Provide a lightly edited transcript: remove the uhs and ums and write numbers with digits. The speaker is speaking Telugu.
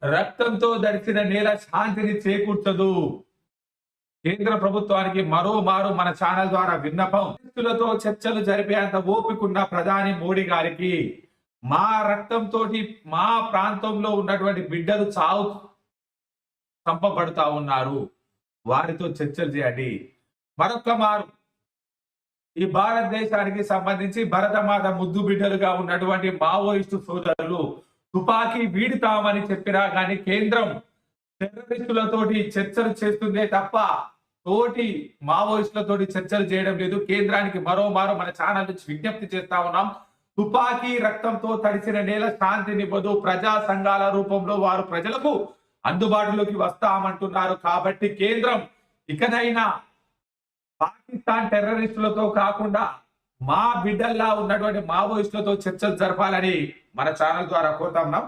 రక్తంతో దడిచిన నేల శాంతిని చేకూర్చదు. కేంద్ర ప్రభుత్వానికి మరోమారు మన ఛానల్ ద్వారా విన్నపం. వ్యక్తులతో చర్చలు జరిపేంత ఓపికన్న ప్రధాని మోడీ గారికి మా రక్తంతో మా ప్రాంతంలో ఉన్నటువంటి బిడ్డలు చంపబడుతా ఉన్నారు, వారితో చర్చలు చేయండి. మరొక్క మారు ఈ భారతదేశానికి సంబంధించి భరతమాత ముద్దు బిడ్డలుగా ఉన్నటువంటి మావోయిస్టు సోదరులు తుపాకీ వీడుతామని చెప్పినా కానీ కేంద్రం టెర్రరిస్టులతోటి చర్చలు చేస్తుందే తప్ప తోటి మావోయిస్టులతోటి చర్చలు చేయడం లేదు. కేంద్రానికి మరోమారు మన ఛానల్ నుంచి విజ్ఞప్తి చేస్తా ఉన్నాం. తుపాకీ రక్తంతో తడిసిన నేల శాంతినివ్వదు. ప్రజా సంఘాల రూపంలో వారు ప్రజలకు అందుబాటులోకి వస్తామంటున్నారు. కాబట్టి కేంద్రం ఇకనైనా పాకిస్తాన్ టెర్రరిస్టులతో కాకుండా మా బిడ్డల్లా ఉన్నటువంటి మావోయిస్టులతో చర్చలు జరపాలని మన ఛానల్ ద్వారా కోరుతా ఉన్నాం.